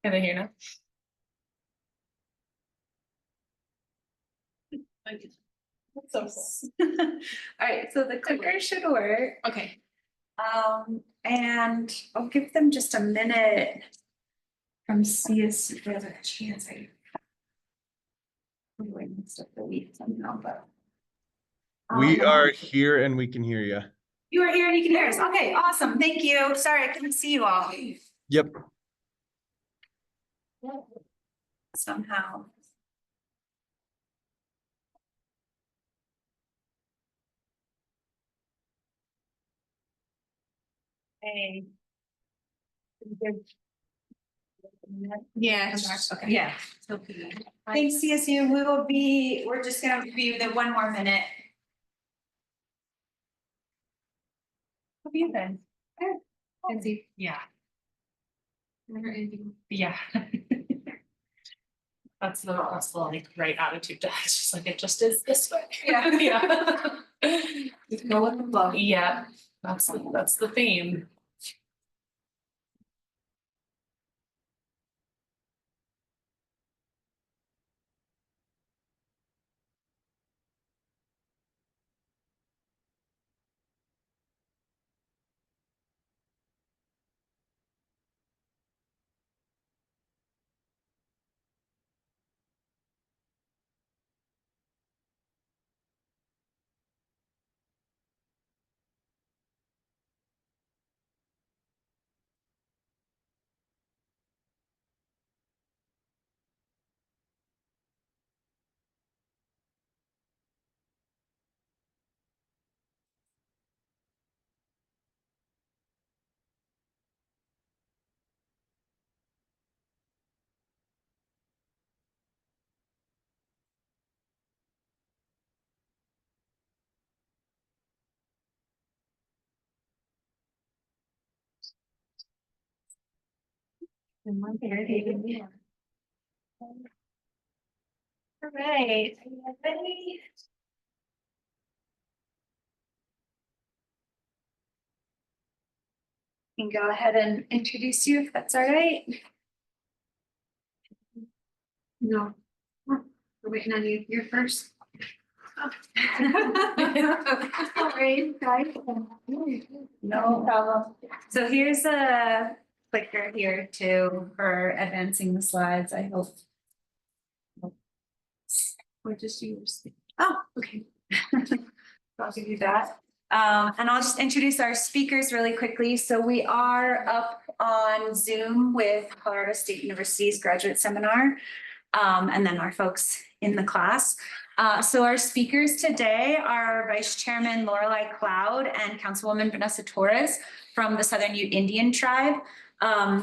Can I hear now? So All right, so the clicker should work. okay. And I'll give them just a minute from CS if there's a chance I'm going to start the week somehow, but. We are here and we can hear you. You are here and you can hear us. Okay, awesome. Thank you. Sorry, I couldn't see you all. Yep. Somehow. Hey. Yeah. Okay. Yeah. Thanks, CSU. We're just gonna review the one more minute. Have you been? Busy. Yeah. Yeah. That's the like right attitude to it. It's just like it just is this way. Yeah. Yeah. Go with the flow. Yeah. That's the theme. All right. Are you ready? Can go ahead and introduce you if that's all right. No. We're waiting on you. You're first. Sorry, guys. No problem. So here's a clicker here too for advancing the slides, I hope. Or just yours. Oh, okay. I'll give you that. And I'll just introduce our speakers really quickly. So we are up on Zoom with Colorado State University's graduate seminar, and then our folks in the class. So our speakers today are Vice Chairman Lorelei Cloud and Councilwoman Vanessa Torres from the Southern Ute Indian Tribe.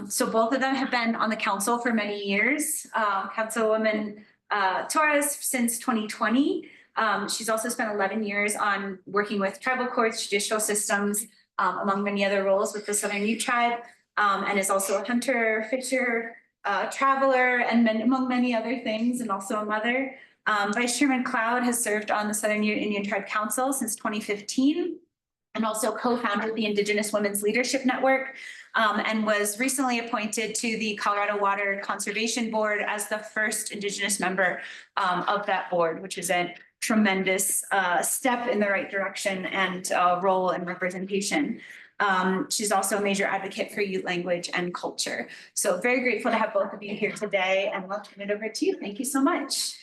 So both of them have been on the council for many years. Councilwoman Torres since 2020. She's also spent 11 years on working with tribal courts, judicial systems, among many other roles with the Southern Ute Tribe, and is also a hunter, fisher, traveler, and among many other things, and also a mother. Vice Chairman Cloud has served on the Southern Ute Indian Tribe Council since 2015, and also co-founded the Indigenous Women's Leadership Network, and was recently appointed to the Colorado Water Conservation Board as the first Indigenous member of that board, which is a tremendous step in the right direction and role and representation. She's also a major advocate for Ute language and culture. So very grateful to have both of you here today, and I'll turn it over to you. Thank you so much.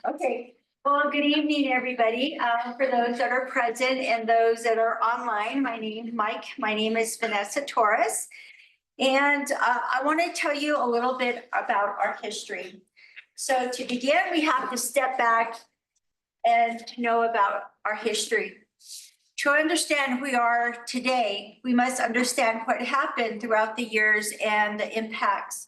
Okay, well, good evening, everybody. For those that are present and those that are online, my name is Vanessa Torres. And I want to tell you a little bit about our history. So to begin, we have to step back and know about our history. To understand who we are today, we must understand what happened throughout the years and the impacts.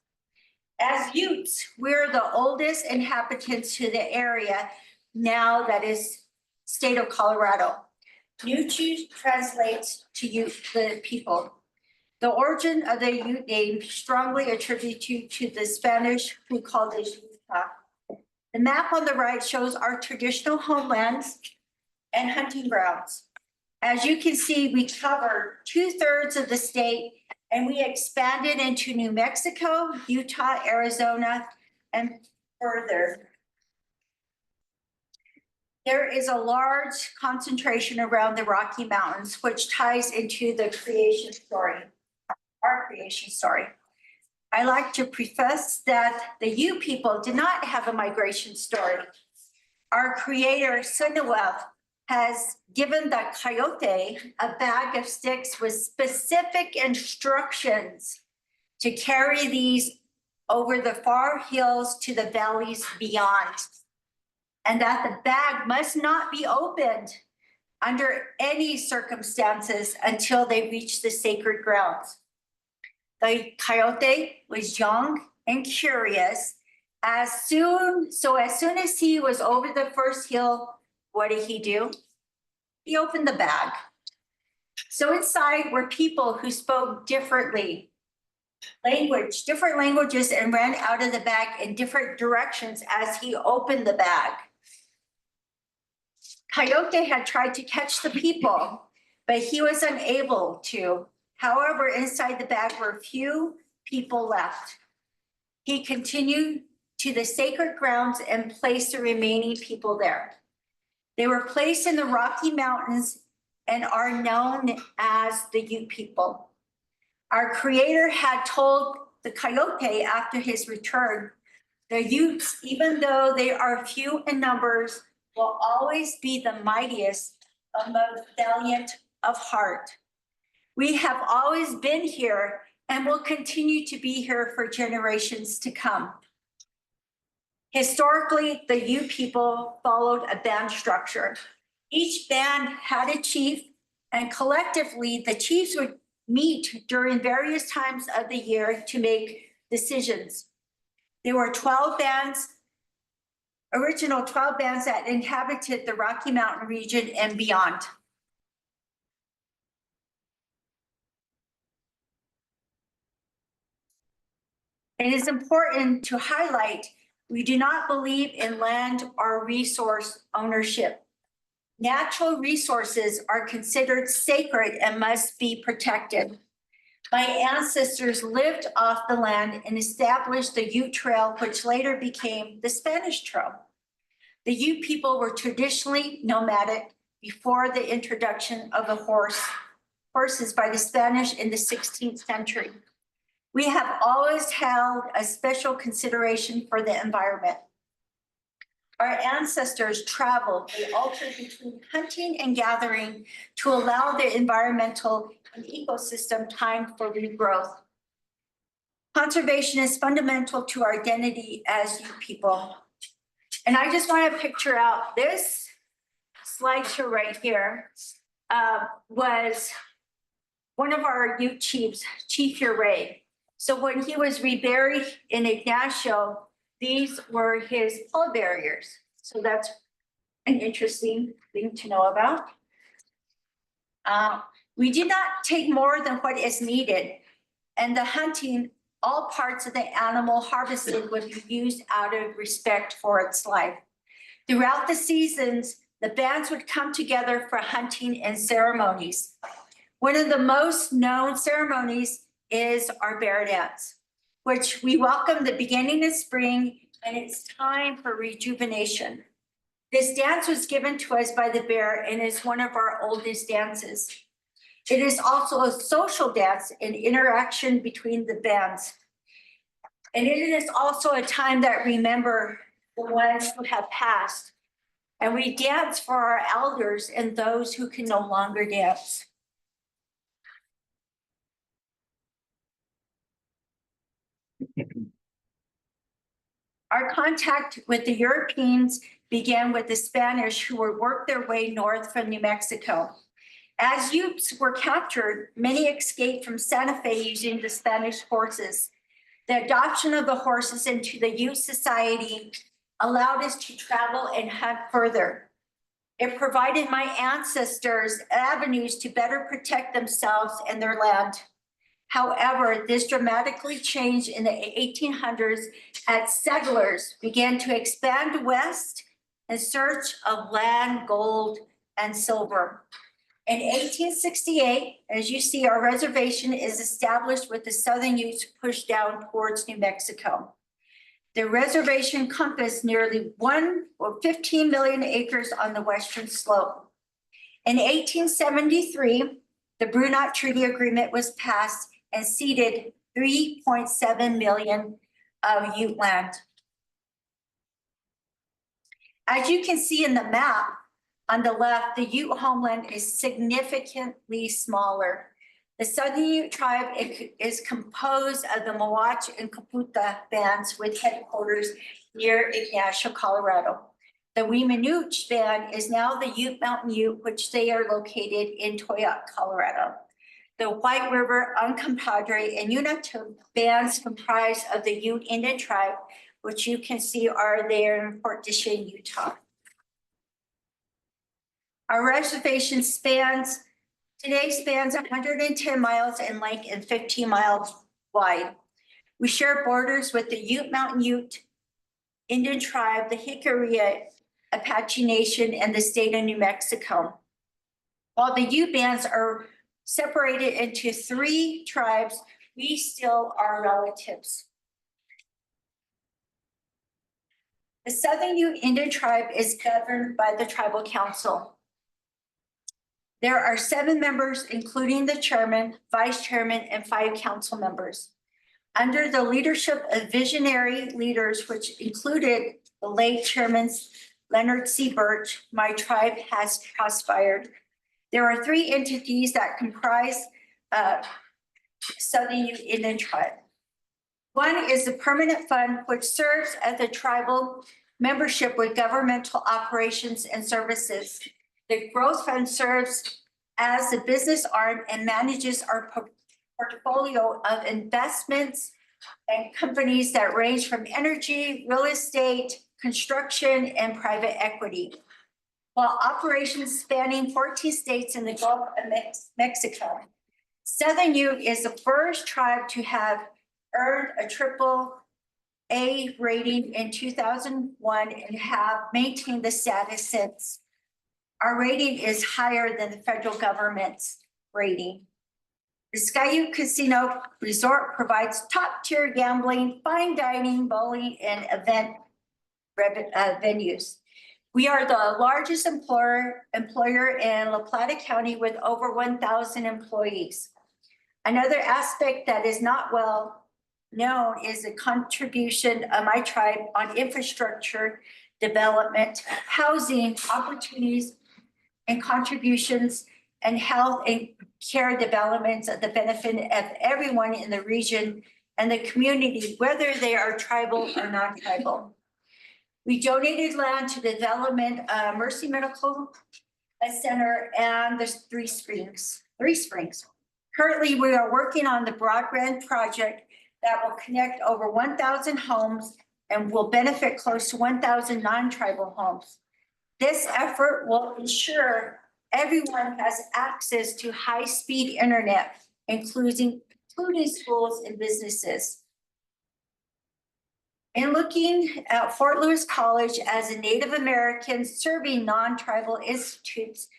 As Utes, we're the oldest inhabitants to the area now that is state of Colorado. Ute translates to Ute, the people. The origin of the Ute name strongly attributed to the Spanish who called us Utah. The map on the right shows our traditional homelands and hunting grounds. As you can see, we covered 2/3 of the state and we expanded into New Mexico, Utah, Arizona, and further. There is a large concentration around the Rocky Mountains, which ties into the creation story, our creation story. I like to preface that the Ute people did not have a migration story. Our creator, Sunawev, has given the coyote a bag of sticks with specific instructions to carry these over the far hills to the valleys beyond. And that the bag must not be opened under any circumstances until they reach the sacred grounds. The coyote was young and curious. As soon as he was over the first hill, what did he do? He opened the bag. So inside were people who spoke different languages, and ran out of the bag in different directions as he opened the bag. Coyote had tried to catch the people, but he was unable to. However, inside the bag were few people left. He continued to the sacred grounds and placed the remaining people there. They were placed in the Rocky Mountains and are known as the Ute people. Our creator had told the coyote after his return, the Utes, even though they are few in numbers, will always be the mightiest and most valiant of heart. We have always been here and will continue to be here for generations to come. Historically, the Ute people followed a band structure. Each band had a chief, and collectively, the chiefs would meet during various times of the year to make decisions. There were 12 bands, original 12 bands that inhabited the Rocky Mountain region and beyond. It is important to highlight, we do not believe in land or resource ownership. Natural resources are considered sacred and must be protected. My ancestors lived off the land and established the Ute Trail, which later became the Spanish Trail. The Ute people were traditionally nomadic before the introduction of the horses by the Spanish in the 16th century. We have always held a special consideration for the environment. Our ancestors traveled, they altered between hunting and gathering to allow the environmental and ecosystem time for regrowth. Conservation is fundamental to our identity as Ute people. And I just want to picture out this slideshow right here was one of our Ute chiefs, Chief Uray. So when he was reburied in Ignacio, these were his pallbearers. So that's an interesting thing to know about. We did not take more than what is needed, and the hunting, all parts of the animal harvested would be used out of respect for its life. Throughout the seasons, the bands would come together for hunting and ceremonies. One of the most known ceremonies is our bear dance, which we welcome the beginning of spring, and it's time for rejuvenation. This dance was given to us by the bear and is one of our oldest dances. It is also a social dance and interaction between the bands. And it is also a time that remember the ones who have passed. And we dance for our elders and those who can no longer dance. Our contact with the Europeans began with the Spanish, who would work their way north from New Mexico. As Utes were captured, many escaped from Santa Fe using the Spanish horses. The adoption of the horses into the Ute society allowed us to travel and hunt further. It provided my ancestors avenues to better protect themselves and their land. However, this dramatically changed in the 1800s as settlers began to expand west in search of land, gold, and silver. In 1868, as you see, our reservation is established with the Southern Utes pushed down towards New Mexico. The reservation encompassed nearly 15 million acres on the western slope. In 1873, the Brunot Treaty Agreement was passed and ceded 3.7 million of Ute land. As you can see in the map on the left, the Ute homeland is significantly smaller. The Southern Ute tribe is composed of the Mowach and Caputa bands with headquarters near Ignacio, Colorado. The Weemanooch band is now the Ute Mountain Ute, which they are located in Toyac, Colorado. The White River, Uncompadre, and Unitil bands comprise of the Ute Indian tribe, which you can see are there in Fort Duchesne, Utah. Our reservation today spans 110 miles in length and 15 miles wide. We share borders with the Ute Mountain Ute Indian tribe, the Jicarilla Apache Nation, and the state of New Mexico. While the Ute bands are separated into 3 tribes, we still are relatives. The Southern Ute Indian tribe is governed by the Tribal Council. There are 7 members, including the chairman, vice chairman, and 5 council members. Under the leadership of visionary leaders, which included the late chairman Leonard C. Birch, my tribe has prospered. There are 3 entities that comprise Southern Ute Indian tribe. One is the Permanent Fund, which serves as the tribal membership with governmental operations and services. The Growth Fund serves as the business arm and manages our portfolio of investments and companies that range from energy, real estate, construction, and private equity. While operations spanning 14 states in the Gulf of Mexico, Southern Ute is the first tribe to have earned a AAA rating in 2001 and have maintained the status since. Our rating is higher than the federal government's rating. The Sky Ute Casino Resort provides top-tier gambling, fine dining, bowling, and event venues. We are the largest employer in La Plata County with over 1,000 employees. Another aspect that is not well known is the contribution of my tribe on infrastructure development, housing opportunities, and contributions, and health and care developments at the benefit of everyone in the region and the community, whether they are tribal or non-tribal. We donated land to the development of Mercy Medical Center and the Three Springs. Currently, we are working on the broadband project that will connect over 1,000 homes and will benefit close to 1,000 non-tribal homes. This effort will ensure everyone has access to high-speed internet, including schools and businesses. In looking at Fort Lewis College as a Native American serving non-tribal institutes,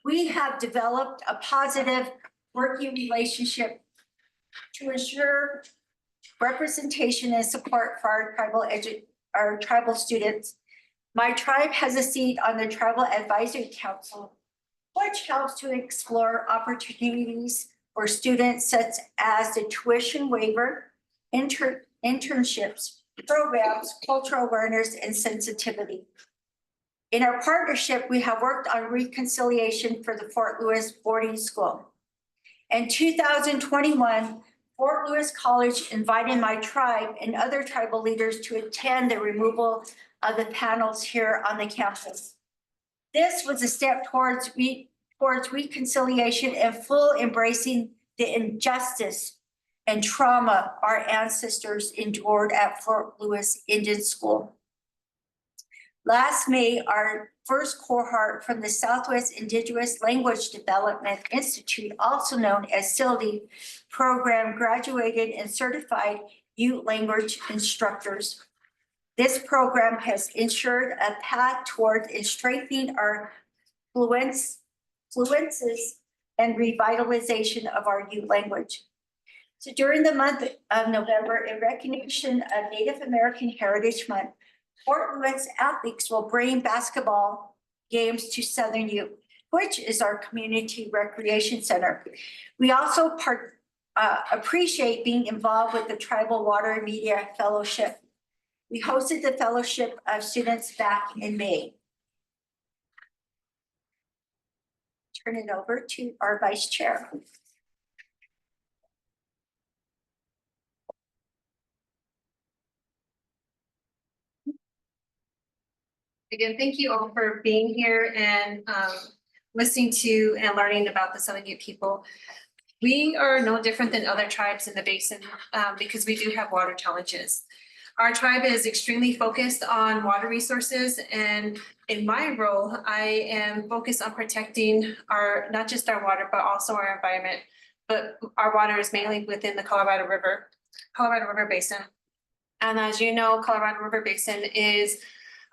we have developed a positive working relationship to ensure representation and support for our tribal students. My tribe has a seat on the Tribal Advisory Council, which helps to explore opportunities for students such as the tuition waiver, internships, programs, cultural awareness, and sensitivity. In our partnership, we have worked on reconciliation for the Fort Lewis boarding school. In 2021, Fort Lewis College invited my tribe and other tribal leaders to attend the removal of the panels here on the campus. This was a step towards reconciliation and full embracing the injustice and trauma our ancestors endured at Fort Lewis Indian School. Last May, our first cohort from the Southwest Indigenous Language Development Institute, also known as SILDI program, graduated and certified Ute language instructors. This program has ensured a path toward strengthening our fluency influences and revitalization of our youth language. So during the month of November, in recognition of Native American Heritage Month, Fort Lewis athletes will bring basketball games to Southern Youth, which is our community recreation center. We also appreciate being involved with the Tribal Water and Media Fellowship. We hosted the fellowship of students back in May. Turn it over to our vice chair. Again, thank you all for being here and listening to and learning about the Southern Ute people. We are no different than other tribes in the basin because we do have water challenges. Our tribe is extremely focused on water resources, and in my role, I am focused on protecting not just our water, but also our environment. But our water is mainly within the Colorado River Basin. And as you know, Colorado River Basin is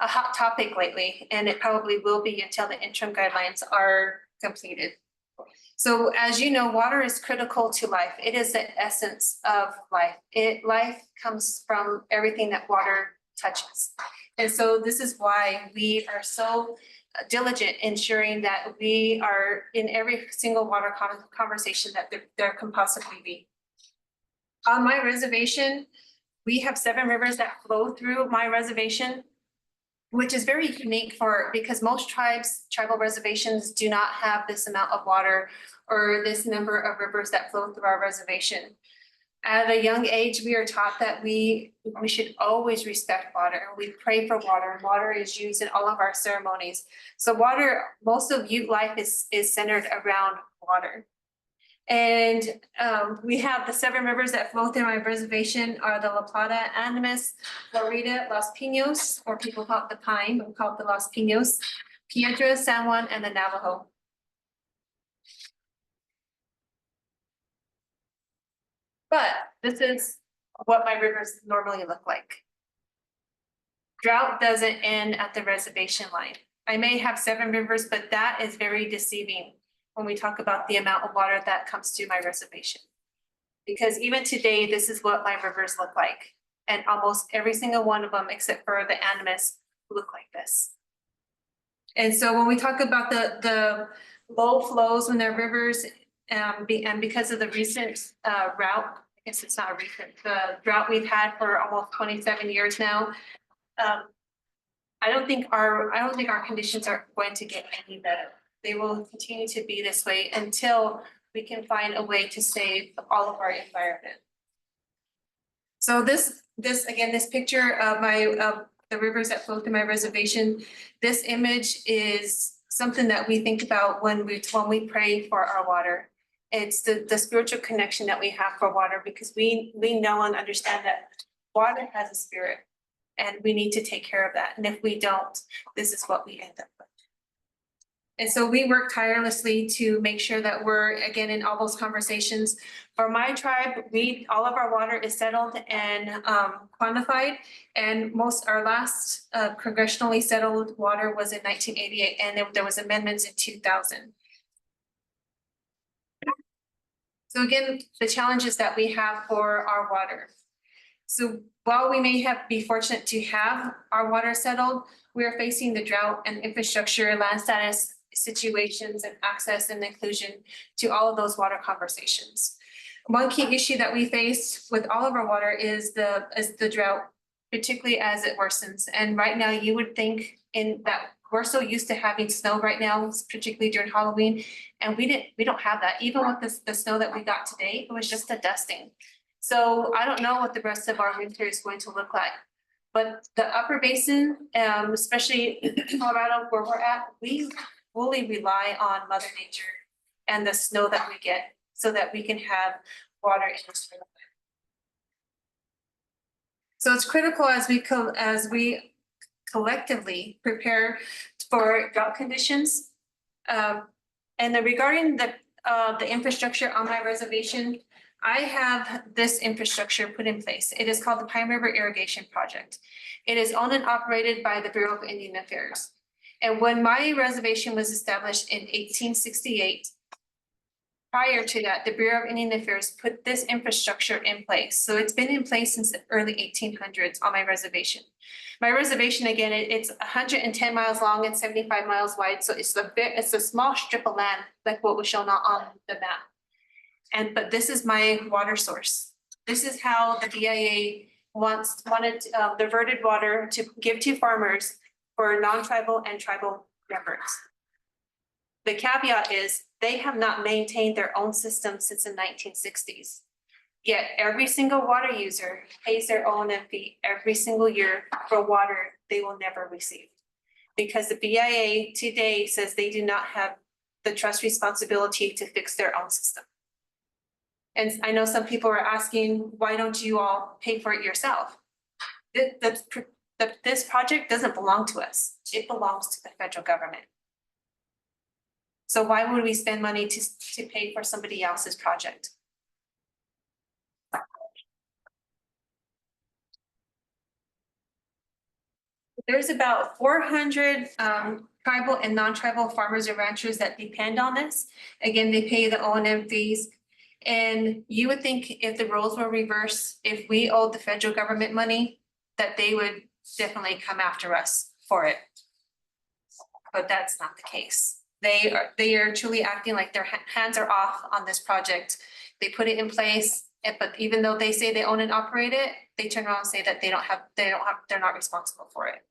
a hot topic lately, and it probably will be until the interim guidelines are completed. So as you know, water is critical to life. It is the essence of life. Life comes from everything that water touches. And so this is why we are so diligent ensuring that we are in every single water conversation that there can possibly be. On my reservation, we have 7 rivers that flow through my reservation, which is very unique because most tribal reservations do not have this amount of water or this number of rivers that flow through our reservation. At a young age, we are taught that we should always respect water. We pray for water, and water is used in all of our ceremonies. So water, most of Ute life is centered around water. And we have the 7 rivers that flow through my reservation are the La Plata, Animas, Florida, Los Pinos, or people call it the Pine, we call it the Los Pinos, Piedra, San Juan, and the Navajo. But this is what my rivers normally look like. Drought doesn't end at the reservation line. I may have 7 rivers, but that is very deceiving when we talk about the amount of water that comes to my reservation. Because even today, this is what my rivers look like. And almost every single one of them, except for the Animas, look like this. And so when we talk about the low flows when they're rivers, and because of the recent drought, I guess it's not a recent, the drought we've had for almost 27 years now, I don't think our conditions are going to get any better. They will continue to be this way until we can find a way to save all of our environment. So this picture of the rivers that flow through my reservation, this image is something that we think about when we pray for our water. It's the spiritual connection that we have for water, because we know and understand that water has a spirit, and we need to take care of that. And if we don't, this is what we end up with. And so we work tirelessly to make sure that we're, again, in all those conversations. For my tribe, all of our water is settled and quantified. And our last congressionally settled water was in 1988, and there was amendments in 2000. So again, the challenges that we have for our water. So while we may be fortunate to have our water settled, we are facing the drought and infrastructure, land status situations, and access and inclusion to all of those water conversations. One key issue that we face with all of our water is the drought, particularly as it worsens. And right now, you would think that we're so used to having snow right now, particularly during Halloween, and we don't have that. Even with the snow that we got today, it was just a dusting. So I don't know what the rest of our winter is going to look like. But the upper basin, especially in Colorado where we're at, we fully rely on Mother Nature and the snow that we get so that we can have water in this river. So it's critical as we collectively prepare for drought conditions. And regarding the infrastructure on my reservation, I have this infrastructure put in place. It is called the Pine River Irrigation Project. It is owned and operated by the Bureau of Indian Affairs. And when my reservation was established in 1868, prior to that, the Bureau of Indian Affairs put this infrastructure in place. So it's been in place since the early 1800s on my reservation. My reservation, again, it's 110 miles long and 75 miles wide. So it's a small strip of land like what was shown on the map. But this is my water source. This is how the BIA wanted diverted water to give to farmers for non-tribal and tribal members. The caveat is they have not maintained their own system since the 1960s. Yet every single water user pays their own fee every single year for water they will never receive. Because the BIA today says they do not have the trust responsibility to fix their own system. And I know some people are asking, why don't you all pay for it yourself? This project doesn't belong to us. It belongs to the federal government. So why would we spend money to pay for somebody else's project? There's about 400 tribal and non-tribal farmers and ranchers that depend on this. Again, they pay the O&M fees. And you would think if the roles were reversed, if we owed the federal government money, that they would definitely come after us for it. But that's not the case. They are truly acting like their hands are off on this project. They put it in place, but even though they say they own and operate it, they turn around and say that they're not responsible for it.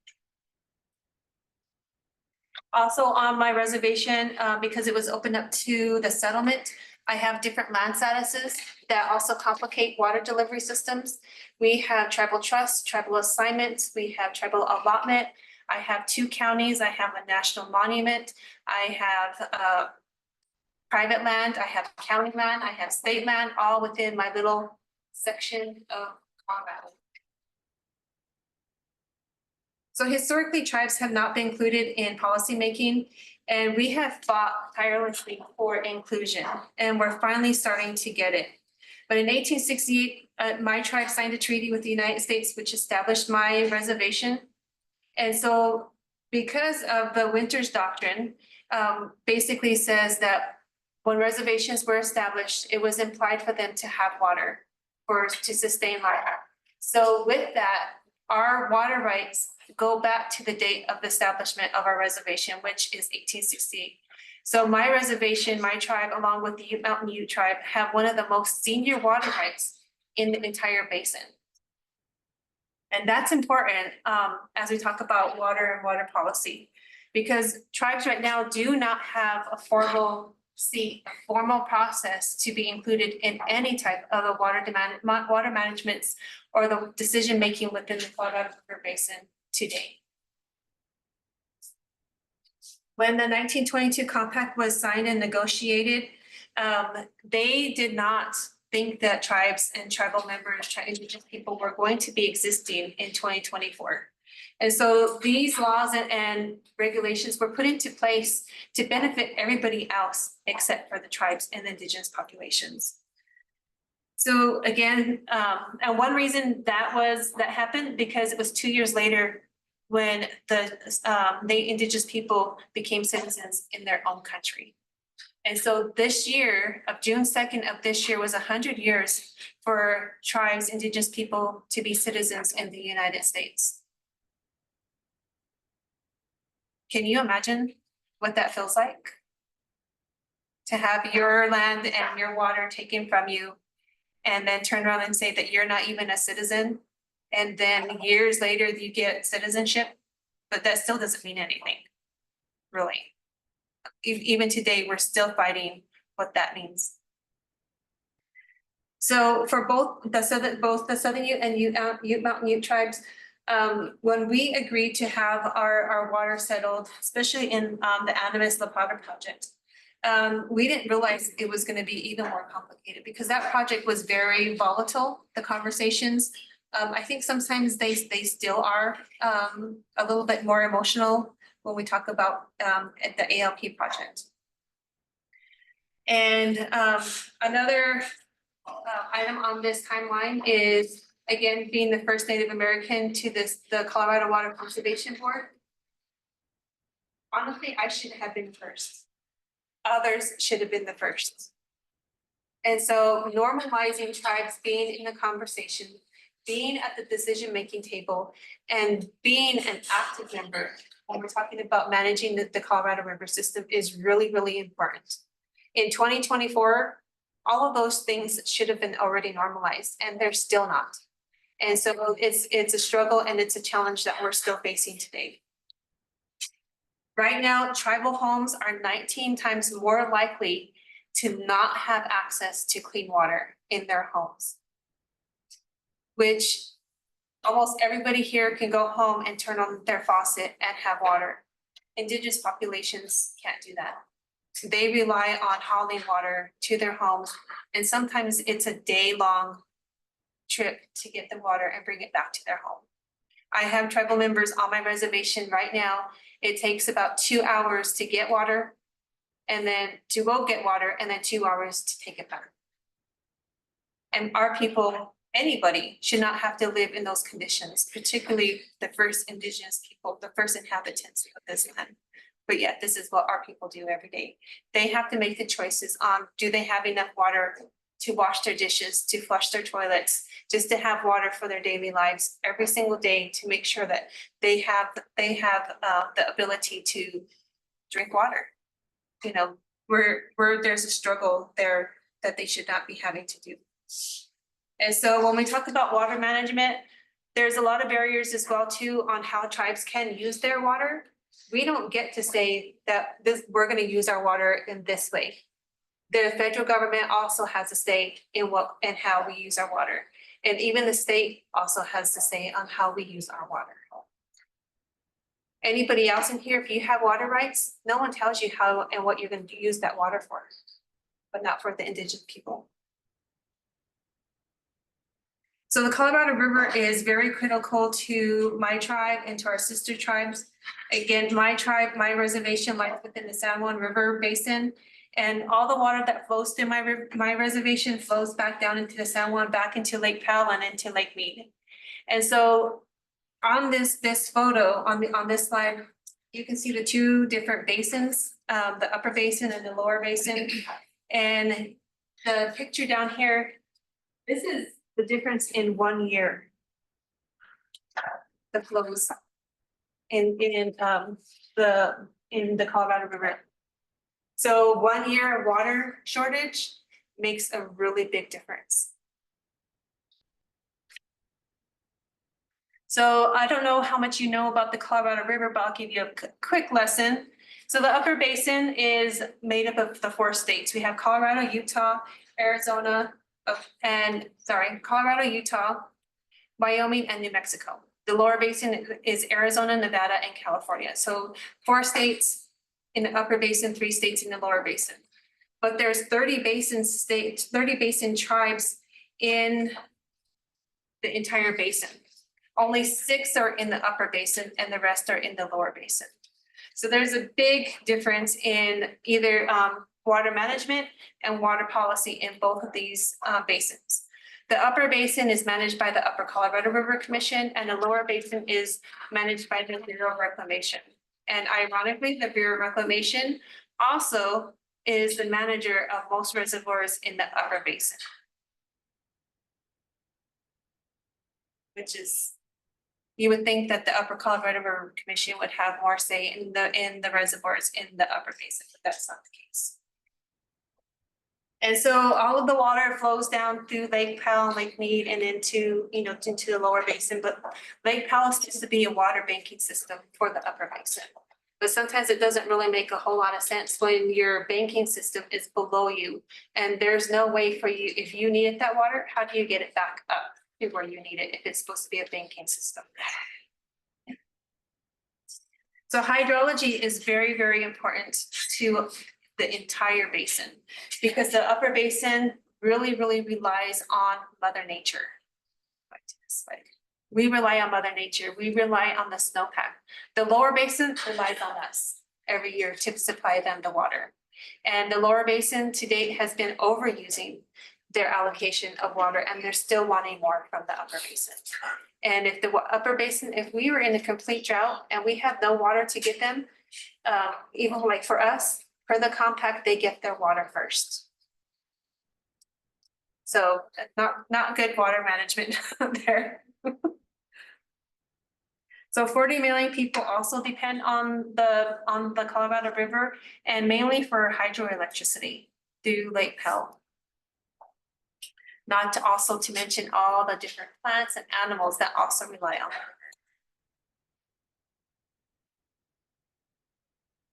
Also on my reservation, because it was opened up to the settlement, I have different land statuses that also complicate water delivery systems. We have tribal trust, tribal assignments, we have tribal allotment. I have 2 counties, I have a national monument, I have private land, I have county land, I have state land, all within my little section of Colorado. So historically, tribes have not been included in policymaking, and we have fought tirelessly for inclusion, and we're finally starting to get it. But in 1868, my tribe signed a treaty with the United States, which established my reservation. And so because of the Winters Doctrine, basically says that when reservations were established, it was implied for them to have water to sustain life. So with that, our water rights go back to the date of the establishment of our reservation, which is 1868. So my reservation, my tribe, along with the Ute Mountain Ute tribe, have one of the most senior water rights in the entire basin. And that's important as we talk about water and water policy, because tribes right now do not have a formal process to be included in any type of a water management or the decision making within the Colorado River Basin today. When the 1922 compact was signed and negotiated, they did not think that tribes and tribal members, indigenous people were going to be existing in 2024. And so these laws and regulations were put into place to benefit everybody else except for the tribes and the indigenous populations. So again, and one reason that happened because it was 2 years later when the indigenous people became citizens in their own country. And so this year, of June 2nd of this year, was 100 years for tribes, indigenous people to be citizens in the United States. Can you imagine what that feels like? To have your land and your water taken from you and then turn around and say that you're not even a citizen. And then years later, you get citizenship, but that still doesn't mean anything, really. Even today, we're still fighting what that means. So for both the Southern Ute and Ute Mountain Ute tribes, when we agreed to have our water settled, especially in the Animas La Plata project, we didn't realize it was going to be even more complicated because that project was very volatile, the conversations. I think sometimes they still are a little bit more emotional when we talk about the ALP project. And another item on this timeline is, again, being the first Native American to the Colorado Water Conservation Board. honestly, I should have been first. Others should have been the first. And so normalizing tribes being in the conversation, being at the decision-making table, and being an active member when we're talking about managing the Colorado River system is really, really important. In 2024, all of those things should have been already normalized, and they're still not. And so it's a struggle and it's a challenge that we're still facing today. Right now, tribal homes are 19 times more likely to not have access to clean water in their homes. Which almost everybody here can go home and turn on their faucet and have water. Indigenous populations can't do that. They rely on hauling water to their homes, and sometimes it's a day-long trip to get the water and bring it back to their home. I have tribal members on my reservation right now. It takes about 2 hours to get water and then to go get water and then 2 hours to take it back. And our people, anybody should not have to live in those conditions, particularly the first indigenous people, the first inhabitants of this land. But yet this is what our people do every day. They have to make the choices on, do they have enough water to wash their dishes, to flush their toilets, just to have water for their daily lives every single day to make sure that they have the ability to drink water. You know, where there's a struggle there that they should not be having to do. And so when we talk about water management, there's a lot of barriers as well too on how tribes can use their water. We don't get to say that we're gonna use our water in this way. The federal government also has a say in what and how we use our water. And even the state also has to say on how we use our water. Anybody else in here, if you have water rights, no one tells you how and what you're going to use that water for, but not for the indigenous people. So the Colorado River is very critical to my tribe and to our sister tribes. Again, my tribe, my reservation lies within the San Juan River Basin. And all the water that flows through my reservation flows back down into the San Juan, back into Lake Powell and into Lake Mead. And so on this photo, on this slide, you can see the two different basins, the upper basin and the lower basin. And the picture down here, this is the difference in 1 year. The flows in the Colorado River. So 1 year of water shortage makes a really big difference. So I don't know how much you know about the Colorado River, but I'll give you a quick lesson. So the upper basin is made up of the 4 states. We have Colorado, Utah, Arizona, Colorado, Utah, Wyoming, and New Mexico. The lower basin is Arizona, Nevada, and California. So 4 states in the upper basin, 3 states in the lower basin. But there's 30 basin tribes in the entire basin. Only 6 are in the upper basin and the rest are in the lower basin. So there's a big difference in either water management and water policy in both of these basins. The upper basin is managed by the Upper Colorado River Commission and the lower basin is managed by the Bureau of Reclamation. And ironically, the Bureau of Reclamation also is the manager of most reservoirs in the upper basin. Which is, you would think that the Upper Colorado River Commission would have more say in the reservoirs in the upper basin, but that's not the case. And so all of the water flows down through Lake Powell, Lake Mead, and into the lower basin. But Lake Powell used to be a water banking system for the upper basin. But sometimes it doesn't really make a whole lot of sense when your banking system is below you. And there's no way for you, if you needed that water, how do you get it back up to where you need it if it's supposed to be a banking system? So hydrology is very, very important to the entire basin because the upper basin really, really relies on Mother Nature. We rely on Mother Nature. We rely on the snowpack. The lower basin relies on us every year to supply them the water. And the lower basin to date has been overusing their allocation of water and they're still wanting more from the upper basin. And if the upper basin, if we were in a complete drought and we have no water to get them, even like for us, for the compact, they get their water first. So not good water management there. So 40 million people also depend on the Colorado River and mainly for hydroelectricity through Lake Powell. Not to also to mention all the different plants and animals that also rely on it.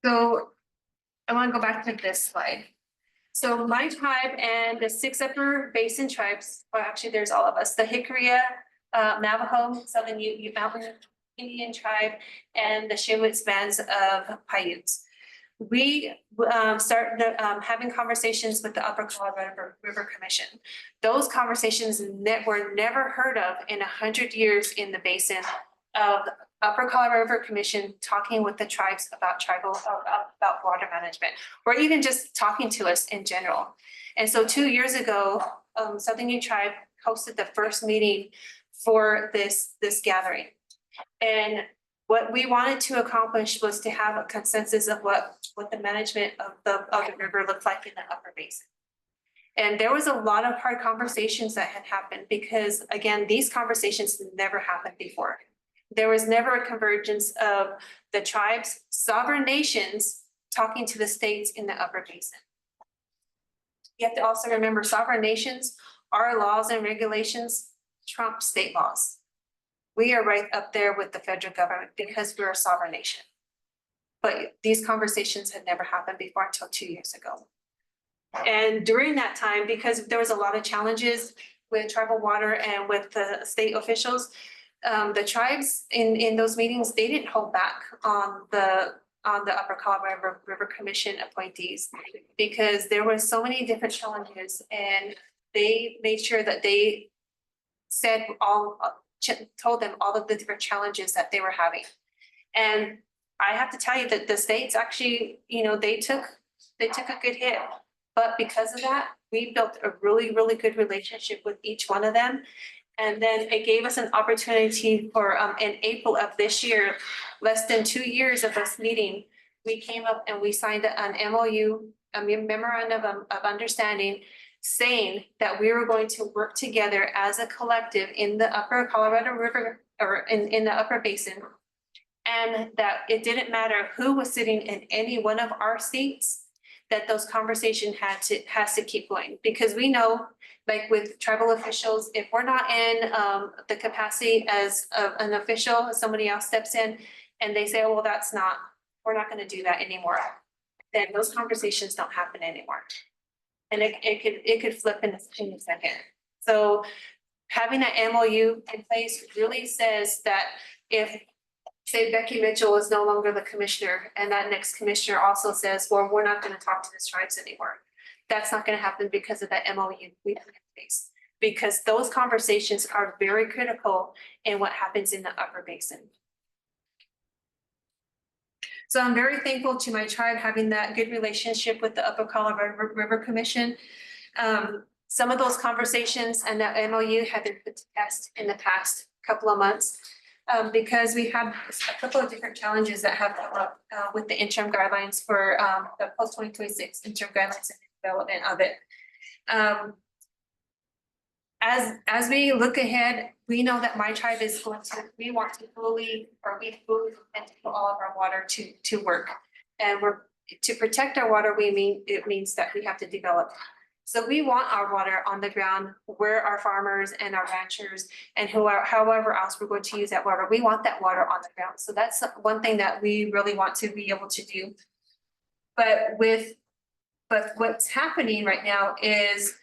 So I want to go back to this slide. So my tribe and the 6 upper basin tribes, well, actually there's all of us, the Hickory, Navajo, Southern Ute Mountain Indian tribe, and the Shiwits bands of Paiutes. We started having conversations with the Upper Colorado River Commission. Those conversations were never heard of in 100 years in the basin of Upper Colorado River Commission talking with the tribes about about water management, or even just talking to us in general. And so 2 years ago, Southern Ute Tribe hosted the first meeting for this gathering. And what we wanted to accomplish was to have a consensus of what the management of the river looked like in the upper basin. And there was a lot of hard conversations that had happened because, again, these conversations never happened before. There was never a convergence of the tribes, sovereign nations talking to the states in the upper basin. You have to also remember sovereign nations, our laws and regulations trump state laws. We are right up there with the federal government because we're a sovereign nation. But these conversations had never happened before until 2 years ago. And during that time, because there was a lot of challenges with tribal water and with the state officials, the tribes in those meetings, they didn't hold back on the Upper Colorado River Commission appointees because there were so many different challenges, and they made sure that they said told them all of the different challenges that they were having. And I have to tell you that the states actually, they took a good hit. But because of that, we built a really, really good relationship with each one of them. And then it gave us an opportunity for, in April of this year, less than 2 years of us meeting, we came up and we signed an MOU, a memorandum of understanding, saying that we were going to work together as a collective in the Upper Colorado River, or in the upper basin. And that it didn't matter who was sitting in any one of our seats, that those conversations has to keep going. Because we know, like with tribal officials, if we're not in the capacity as an official, somebody else steps in and they say, oh, well, we're not gonna do that anymore. Then those conversations don't happen anymore. And it could flip in a second. So having that MOU in place really says that if, say, Becky Mitchell is no longer the commissioner, and that next commissioner also says, well, we're not gonna talk to the tribes anymore. That's not gonna happen because of that MOU we put in place. Because those conversations are very critical in what happens in the upper basin. So I'm very thankful to my tribe having that good relationship with the Upper Colorado River Commission. Some of those conversations and that MOU have been put to test in the past couple of months because we have a couple of different challenges that have come up with the interim guidelines for the post-2026 interim guidelines and development of it. As we look ahead, we know that my tribe is we want to fully intend to put all of our water to work. And to protect our water, it means that we have to develop. So we want our water on the ground where our farmers and our ranchers and however else we're going to use that water, we want that water on the ground. So that's one thing that we really want to be able to do. But what's happening right now is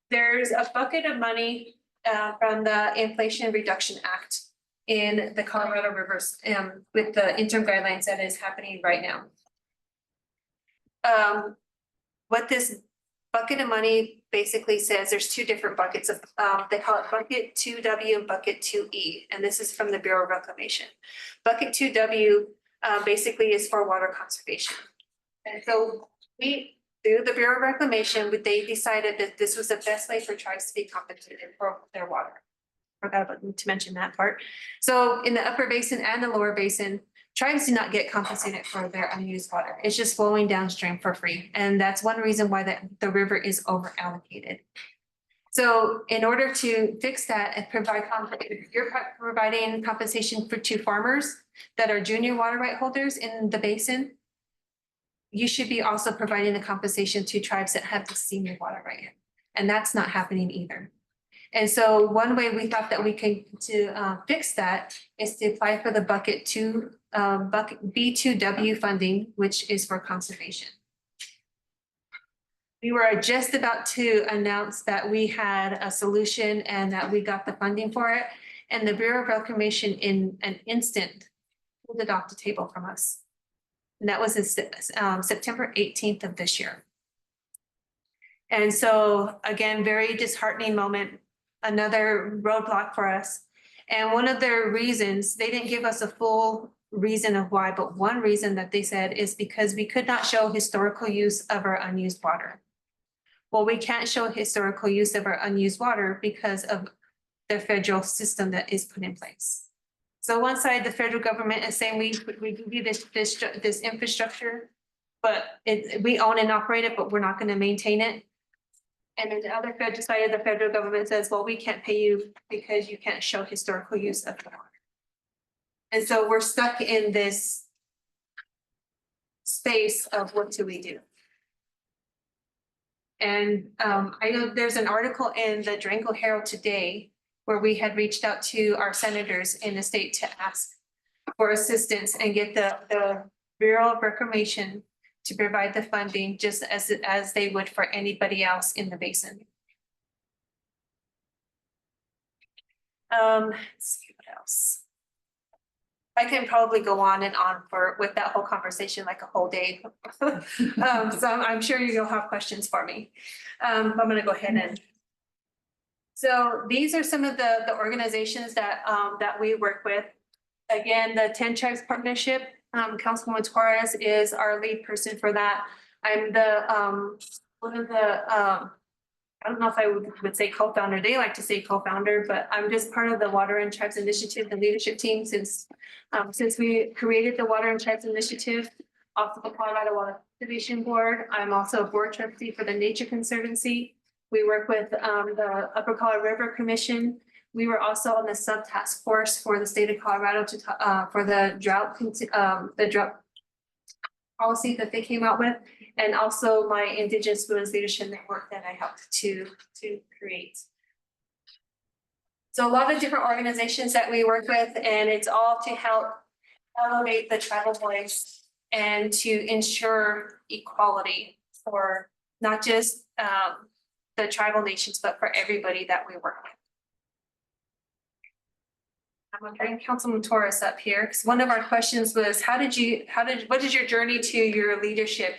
there's a bucket of money from the Inflation Reduction Act in the Colorado Rivers with the interim guidelines that is happening right now. What this bucket of money basically says, there's two different buckets of, they call it bucket 2W and bucket 2E, and this is from the Bureau of Reclamation. Bucket 2W basically is for water conservation. And so through the Bureau of Reclamation, they decided that this was the best way for tribes to be compensated for their water. Forgot to mention that part. So in the upper basin and the lower basin, tribes do not get compensated for their unused water. It's just flowing downstream for free. And that's one reason why the river is over allocated. So in order to fix that and you're providing compensation to farmers that are junior water right holders in the basin, you should be also providing the compensation to tribes that have the senior water right. And that's not happening either. And so one way we thought that we could fix that is to apply for the bucket B2W funding, which is for conservation. We were just about to announce that we had a solution and that we got the funding for it. And the Bureau of Reclamation in an instant pulled it off the table from us. And that was in September 18th of this year. And so again, very disheartening moment, another roadblock for us. And one of their reasons, they didn't give us a full reason of why, but one reason that they said is because we could not show historical use of our unused water. Well, we can't show historical use of our unused water because of the federal system that is put in place. So one side, the federal government is saying we give you this infrastructure, but we own and operate it, but we're not going to maintain it. And then the other side of the federal government says, well, we can't pay you because you can't show historical use of the water. And so we're stuck in this space of what do we do? And I know there's an article in the Durango Herald today where we had reached out to our senators in the state to ask for assistance and get the Bureau of Reclamation to provide the funding just as they would for anybody else in the basin. Let's see what else. I can probably go on and on with that whole conversation like a whole day. So I'm sure you'll have questions for me. I'm gonna go ahead and. So these are some of the organizations that we work with. Again, the 10 Tribes Partnership, Councilwoman Torres is our lead person for that. I'm the one of the I don't know if I would say co-founder. They like to say co-founder, but I'm just part of the Water and Tribes Initiative, the leadership team since we created the Water and Tribes Initiative off of the Colorado Water Conservation Board. I'm also a board trustee for the Nature Conservancy. We work with the Upper Colorado River Commission. We were also on the sub-task force for the state of Colorado for the drought policy that they came out with, and also my Indigenous Women's Leadership Network that I helped to create. So a lot of different organizations that we work with, and it's all to help elevate the tribal voice and to ensure equality for not just the tribal nations, but for everybody that we work with. I'm gonna bring Councilman Torres up here because one of our questions was, what is your journey to your leadership?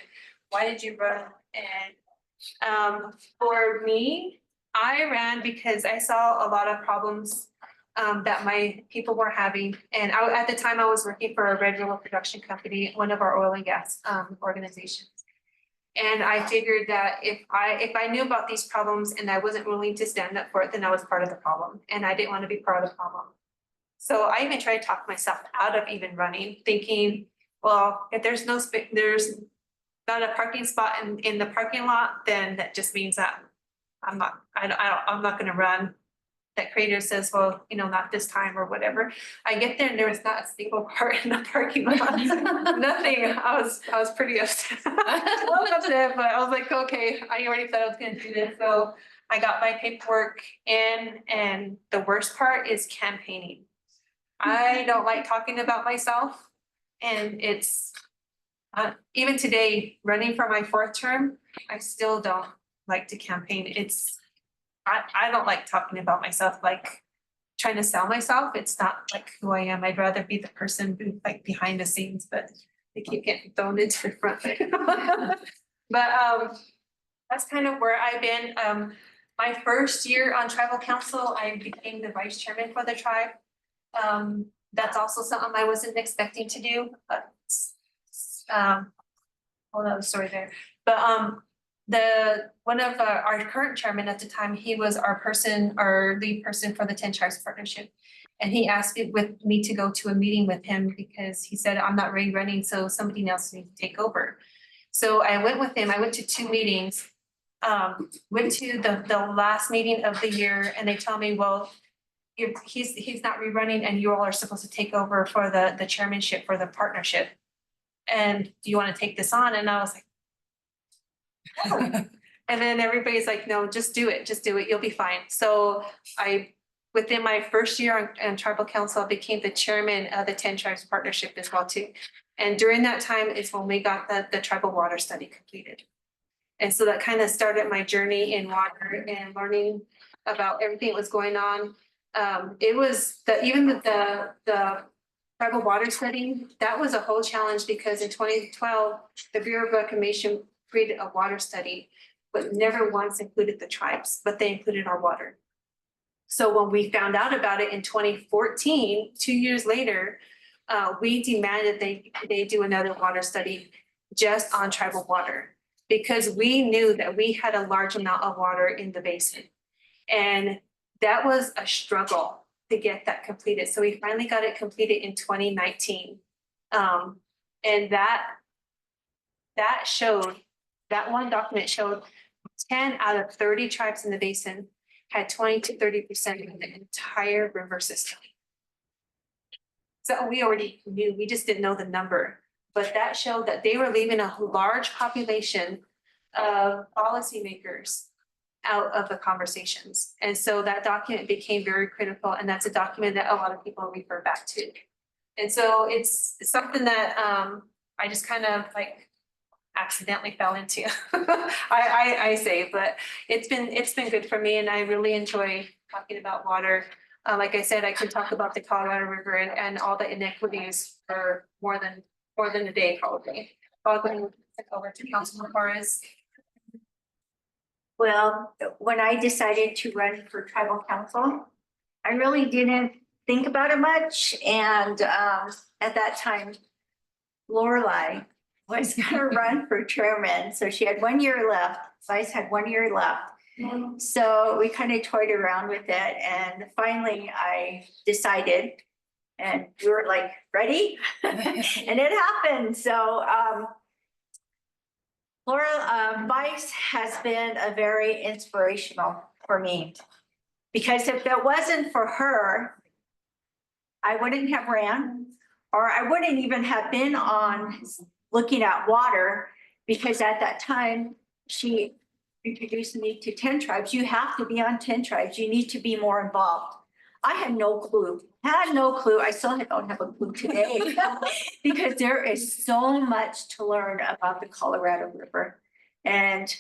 Why did you run? And for me, I ran because I saw a lot of problems that my people were having. And at the time I was working for a red willow production company, one of our oil and gas organizations. And I figured that if I knew about these problems and I wasn't willing to stand up for it, then I was part of the problem. And I didn't want to be part of the problem. So I even tried to talk myself out of even running, thinking, well, if there's not a parking spot in the parking lot, then that just means that I'm not going to run. That creator says, well, not this time or whatever. I get there and there was not a single car in the parking lot. Nothing. I was pretty upset. I was upset, but I was like, okay, I already said I was going to do this. So I got my paperwork in, and the worst part is campaigning. I don't like talking about myself, and it's even today running for my 4th term, I still don't like to campaign. I don't like talking about myself, like trying to sell myself. It's not like who I am. I'd rather be the person who like behind the scenes, but they keep getting thrown into the front. But that's kind of where I've been. My first year on tribal council, I became the vice chairman for the tribe. That's also something I wasn't expecting to do, but whole other story there. But one of our current chairman at the time, he was our lead person for the 10 Tribes Partnership. And he asked me to go to a meeting with him because he said, I'm not really running, so somebody else needs to take over. So I went with him. I went to 2 meetings. Went to the last meeting of the year and they tell me, well, he's not rerunning and you all are supposed to take over for the chairmanship for the partnership. And do you want to take this on? And I was like, oh. And then everybody's like, no, just do it, you'll be fine. So within my first year on tribal council, I became the chairman of the 10 Tribes Partnership as well too. And during that time is when we got the tribal water study completed. And so that kind of started my journey in water and learning about everything that was going on. It was even the tribal water study, that was a whole challenge because in 2012, the Bureau of Reclamation created a water study, but never once included the tribes, but they included our water. So when we found out about it in 2014, 2 years later, we demanded they do another water study just on tribal water because we knew that we had a large amount of water in the basin. And that was a struggle to get that completed. So we finally got it completed in 2019. And that one document showed 10 out of 30 tribes in the basin had 20 to 30% of the entire river system. So we already knew, we just didn't know the number, but that showed that they were leaving a large population of policymakers out of the conversations. And so that document became very critical, and that's a document that a lot of people refer back to. And so it's something that I just kind of like accidentally fell into. I say, but it's been good for me, and I really enjoy talking about water. Like I said, I could talk about the Colorado River and all the inequities for more than a day probably. I'll go over to Councilman Juarez. Well, when I decided to run for tribal council, I really didn't think about it much. And at that time, Lorelei was gonna run for chairman. So she had 1 year left. Vice had 1 year left. So we kind of toyed around with it. And finally I decided, and we were like, ready? And it happened. So Laura, Vice has been a very inspirational for me because if it wasn't for her, I wouldn't have ran, or I wouldn't even have been on looking at water, because at that time she introduced me to 10 tribes. You have to be on 10 tribes. You need to be more involved. I had no clue. I still don't have a clue today because there is so much to learn about the Colorado River and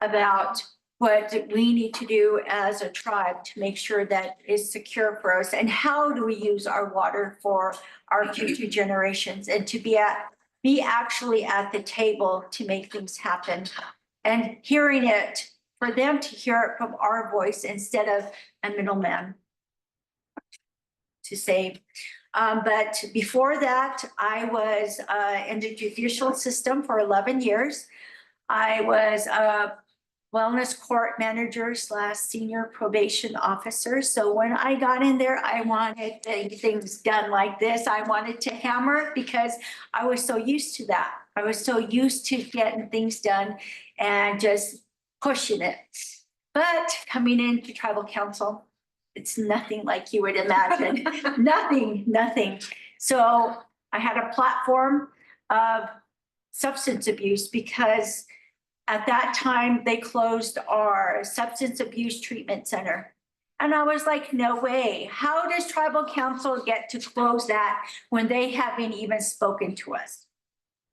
about what we need to do as a tribe to make sure that is secure for us, and how do we use our water for our future generations, and to be actually at the table to make things happen, and hearing it, for them to hear it from our voice instead of a middleman to say. But before that, I was in the judicial system for 11 years. I was a wellness court manager / senior probation officer. So when I got in there, I wanted things done like this. I wanted to hammer because I was so used to that. I was so used to getting things done and just pushing it. But coming into tribal council, it's nothing like you would imagine. Nothing. So I had a platform of substance abuse because at that time they closed our substance abuse treatment center. And I was like, no way. How does tribal council get to close that when they haven't even spoken to us?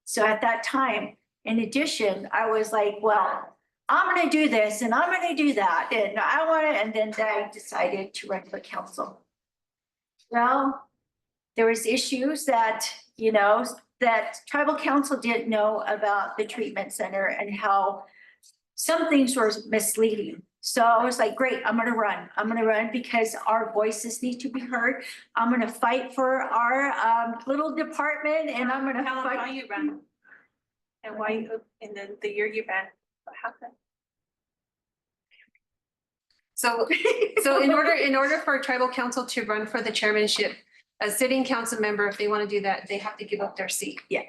So at that time, in addition, I was like, well, I'm gonna do this and I'm gonna do that. And I want it. And then I decided to run for council. Well, there was issues that, that tribal council didn't know about the treatment center and how some things were misleading. So I was like, great, I'm gonna run because our voices need to be heard. I'm gonna fight for our little department, and I'm gonna How long fight. you ran? And why in the year you ran? What happened? So in order for a tribal council to run for the chairmanship, a sitting council member, if they want to do that, they have to give up their seat. Yeah.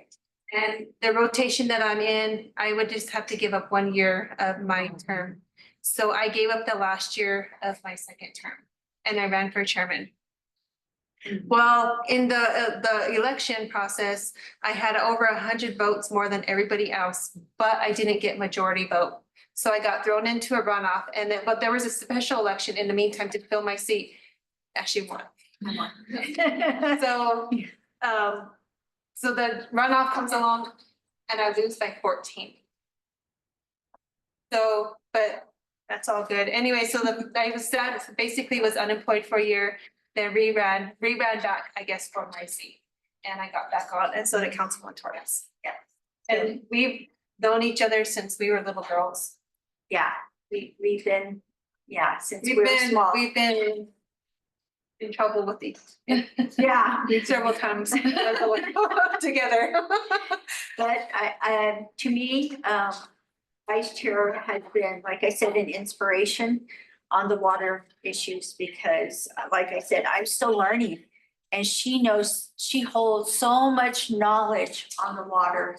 And the rotation that I'm in, I would just have to give up 1 year of my term. So I gave up the last year of my second term and I ran for chairman. Well, in the election process, I had over 100 votes more than everybody else, but I didn't get majority vote. So I got thrown into a runoff and then, but there was a special election in the meantime to fill my seat. Actually won. So, so the runoff comes along and I lose by 14. So, but that's all good. Anyway, so I was sad, basically was unemployed for a year, then reran back, I guess, for my seat. And I got back on, and so did Councilman Torres. Yeah. And we've known each other since we were little girls. Yeah, we've been, yeah, since we were small. We've been in trouble with these. Yeah. Several times together. But to me, Vice Chair has been, like I said, an inspiration on the water issues because, like I said, I'm still learning. And she knows, she holds so much knowledge on the water.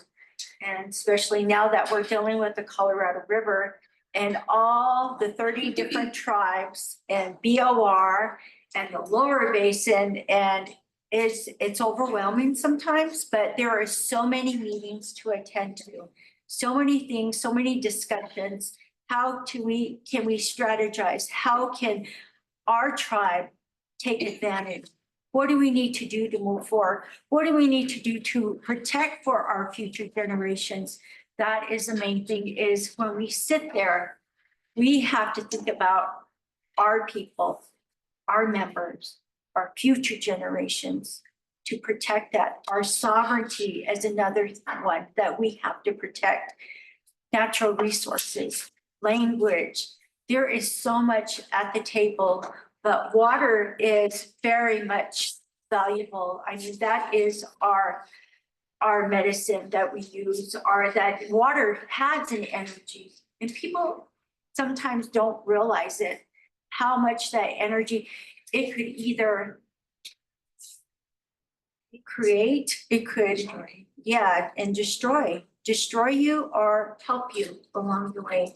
And especially now that we're dealing with the Colorado River and all the 30 different tribes and BOR and the lower basin, and it's overwhelming sometimes, but there are so many meetings to attend to, so many things, so many discussions. How can we strategize? How can our tribe take advantage? What do we need to do to move forward? What do we need to do to protect for our future generations? That is the main thing, is when we sit there, we have to think about our people, our members, our future generations, to protect that. Our sovereignty is another one that we have to protect. Natural resources, language. There is so much at the table, but water is very much valuable. I mean, that is our medicine that we use, or that water has an energy. And people sometimes don't realize it, how much that energy, it could either create, it could, yeah, and destroy you or help you along the way.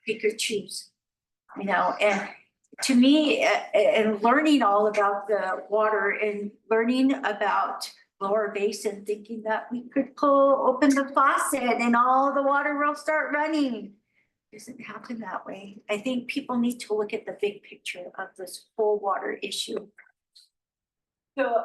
Pick or choose, you know. And to me, and learning all about the water and learning about lower basin, thinking that we could open the faucet and all the water will start running. It doesn't happen that way. I think people need to look at the big picture of this whole water issue. So,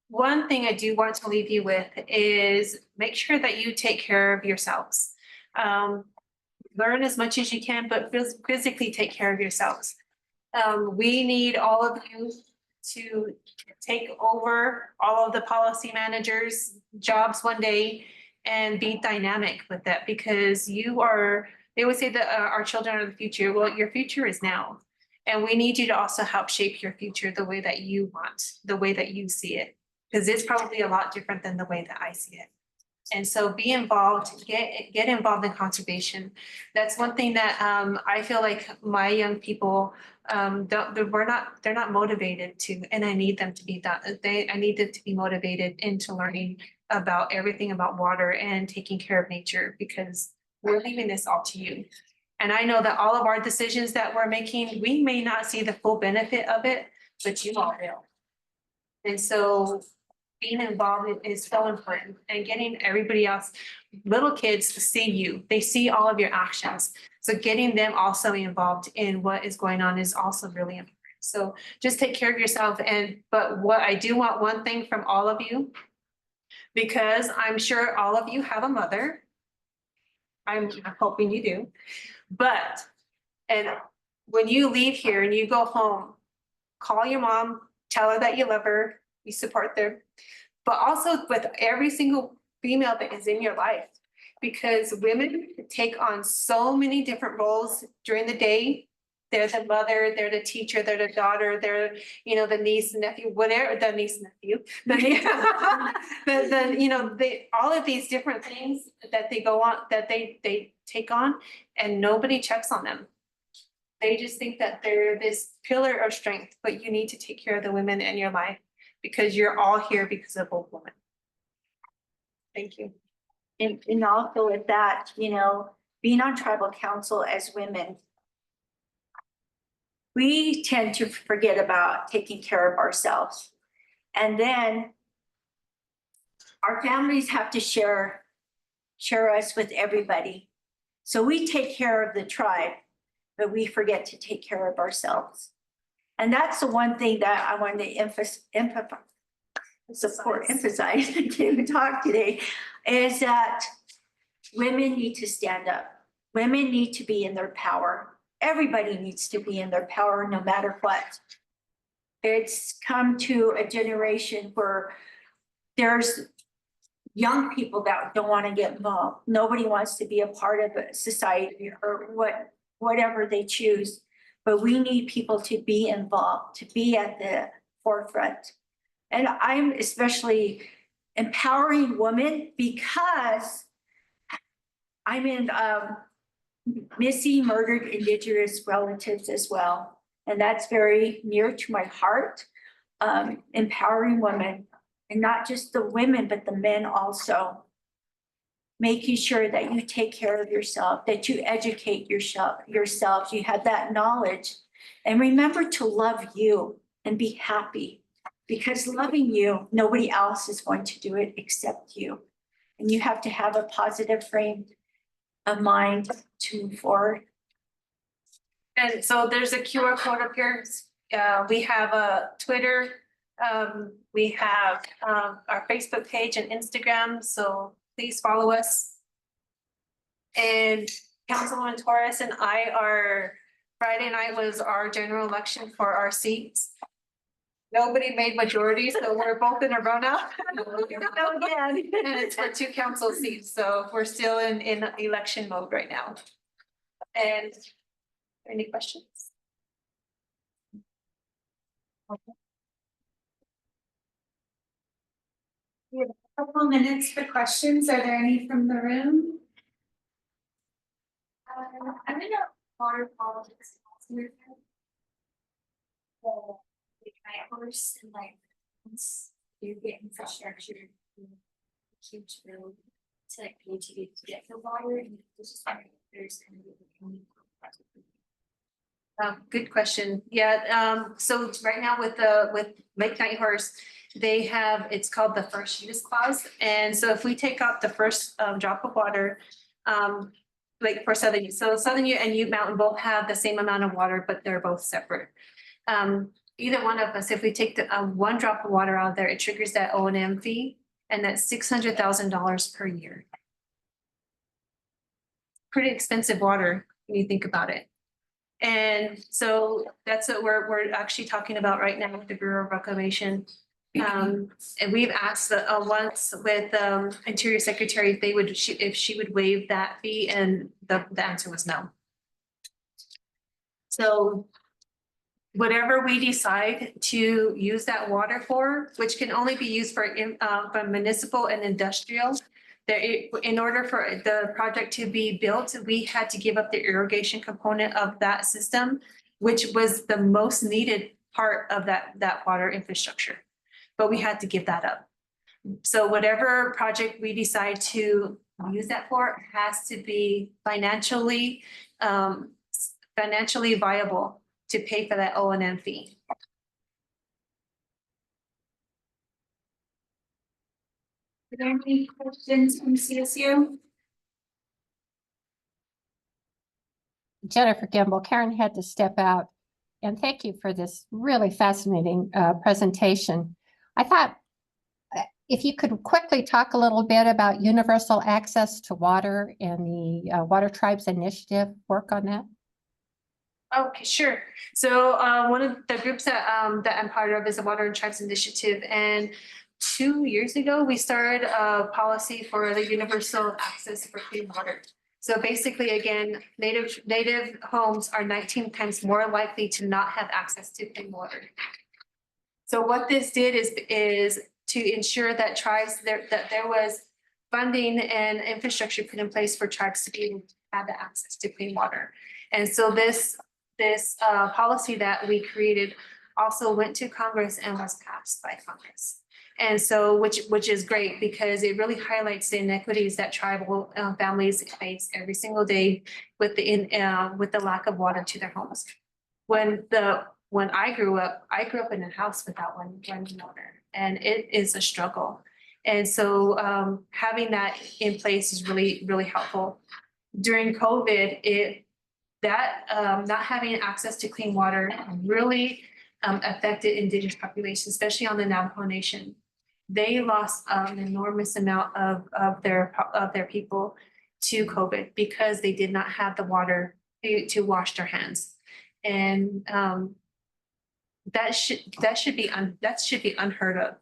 one thing I do want to leave you with is make sure that you take care of yourselves. Learn as much as you can, but physically take care of yourselves. We need all of you to take over all of the policy managers' jobs one day and be dynamic with that, because you are, they would say that our children are the future. Well, your future is now. And we need you to also help shape your future the way that you want, the way that you see it, because it's probably a lot different than the way that I see it. And so be involved, get involved in conservation. That's one thing that I feel like my young people they're not motivated to, and I need them to be I need them to be motivated into learning about everything about water and taking care of nature, because we're leaving this all to you. And I know that all of our decisions that we're making, we may not see the full benefit of it, but you all will. And so being involved is so important, and getting everybody else, little kids, to see you. They see all of your actions. So getting them also involved in what is going on is also really important. So just take care of yourself. But what I do want, one thing from all of you, because I'm sure all of you have a mother. I'm hoping you do. But, and when you leave here and you go home, call your mom, tell her that you love her, you support them, but also with every single female that is in your life, because women take on so many different roles during the day. They're the mother, they're the teacher, they're the daughter, they're, you know, the niece, nephew, whatever, the niece, nephew, all of these different things that they go on, that they take on, and nobody checks on them. They just think that they're this pillar of strength, but you need to take care of the women in your life because you're all here because of both women. Thank you. And also with that, you know, being on tribal council as women, we tend to forget about taking care of ourselves. And then our families have to share us with everybody. So we take care of the tribe, but we forget to take care of ourselves. And that's the one thing that I wanted to emphasize, I can't even talk today, is that women need to stand up. Women need to be in their power. Everybody needs to be in their power, no matter what. It's come to a generation where there's young people that don't want to get involved. Nobody wants to be a part of a society or whatever they choose. But we need people to be involved, to be at the forefront. And I'm especially empowering women because I'm in missing, murdered Indigenous relatives as well. And that's very near to my heart, empowering women, and not just the women, but the men also. Making sure that you take care of yourself, that you educate yourself, you have that knowledge. And remember to love you and be happy. Because loving you, nobody else is going to do it except you. And you have to have a positive frame of mind to move forward. And so there's a QR code up here. We have a Twitter. We have our Facebook page and Instagram. So please follow us. And Councilwoman Torres and I are, Friday night was our general election for our seats. Nobody made majority, so we're both in a run out. And it's for 2 council seats, so we're still in election mode right now. And any questions? We have a couple minutes for questions. Are there any from the room? I'm in a water politics. Well, like my horse and like, once you get infrastructure, huge road to like pay to get the water and it's just like, there's gonna be. Good question. Yeah, so right now with Lake Night Horse, they have, it's called the first use clause. And so if we take out the first drop of water, like for Southern Ute, so Southern Ute and Ute Mountain both have the same amount of water, but they're both separate. Either one of us, if we take the 1 drop of water out of there, it triggers that O&M fee, and that's $600,000 per year. Pretty expensive water when you think about it. And so that's what we're actually talking about right now with the Bureau of Reclamation. And we've asked once with Interior Secretary if they would, if she would waive that fee, and the answer was no. So whatever we decide to use that water for, which can only be used for municipal and industrial, there, in order for the project to be built, we had to give up the irrigation component of that system, which was the most needed part of that water infrastructure. But we had to give that up. So whatever project we decide to use that for has to be financially viable to pay for that O&M fee. Are there any questions from CSU? Jennifer Gamble, Karen had to step out. And thank you for this really fascinating presentation. I thought if you could quickly talk a little bit about universal access to water and the Water Tribes Initiative, work on that. Okay, sure. So one of the groups that I'm part of is the Water and Tribes Initiative, and 2 years ago we started a policy for the universal access for clean water. So basically, again, native homes are 19 times more likely to not have access to clean water. So what this did is to ensure that tribes that there was funding and infrastructure put in place for tribes to be able to have the access to clean water. And so this this policy that we created also went to Congress and was passed by Congress. And so, which is great because it really highlights the inequities that tribal families face every single day with the lack of water to their homes. When I grew up in a house without running water, and it is a struggle. And so having that in place is really, really helpful. During COVID, not having access to clean water really affected indigenous populations, especially on the Navajo Nation. They lost an enormous amount of their people to COVID because they did not have the water to wash their hands. And that should be unheard of.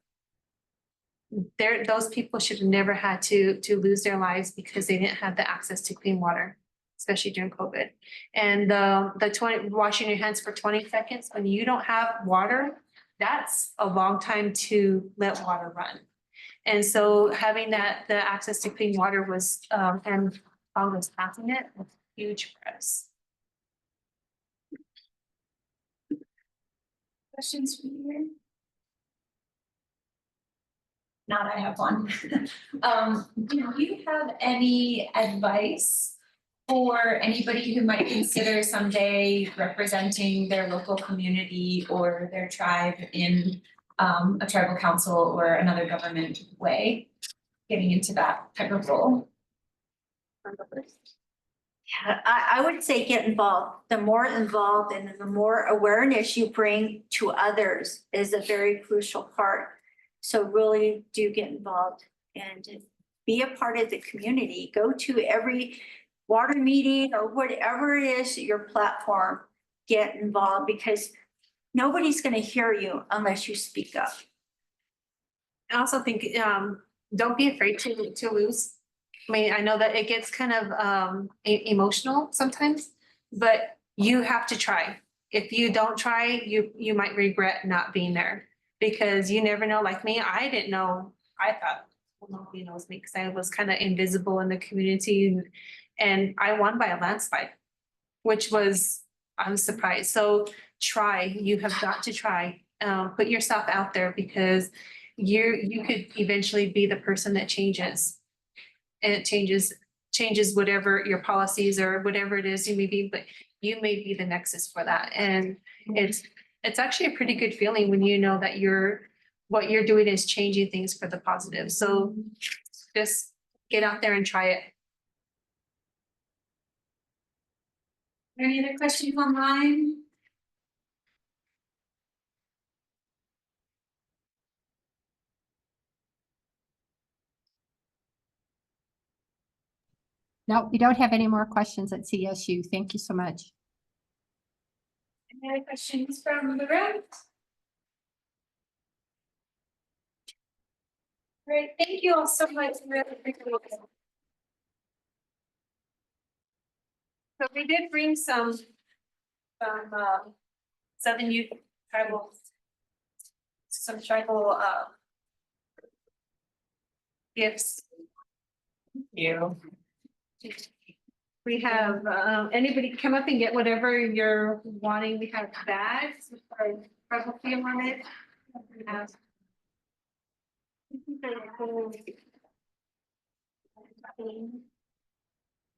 Those people should have never had to lose their lives because they didn't have the access to clean water, especially during COVID. And the washing your hands for 20 seconds when you don't have water, that's a long time to let water run. And so having the access to clean water was and Congress passing it was huge for us. Questions from you? Not, I have one. Do you have any advice for anybody who might consider someday representing their local community or their tribe in a tribal council or another government way, getting into that type of role? Yeah, I would say get involved. The more involved and the more awareness you bring to others is a very crucial part. So really do get involved and be a part of the community. Go to every water meeting or whatever it is, your platform, get involved because nobody's going to hear you unless you speak up. I also think don't be afraid to lose. I mean, I know that it gets kind of emotional sometimes, but you have to try. If you don't try, you might regret not being there because you never know. Like me, I didn't know. I thought, well, nobody knows me because I was kind of invisible in the community, and I won by a landslide, which was, I was surprised. So try. You have got to try. Put yourself out there because you could eventually be the person that changes. And it changes whatever your policies or whatever it is you may be, but you may be the nexus for that. And it's actually a pretty good feeling when you know that what you're doing is changing things for the positive. So just get out there and try it. Any other questions online? No, we don't have any more questions at CSU. Thank you so much. Any other questions from the room? Great, thank you all so much. Really appreciate it. So we did bring some Southern Youth tribal, some tribal gifts. You. We have anybody come up and get whatever you're wanting. We have bags with our tribal theme on it. We have-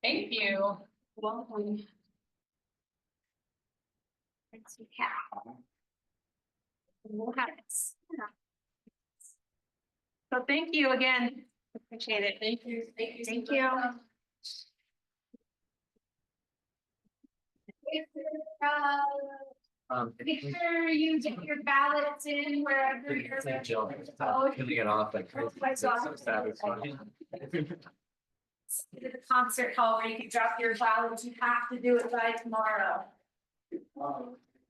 Thank you. Welcome. We'll have it. So thank you again. Appreciate it. Thank you. Thank you. Thank you. Make sure you get your ballots in wherever you're. Killing it off like crazy. Oh my It's so God. satisfying. To the concert hall where you can drop your ballots. You have to do it by tomorrow.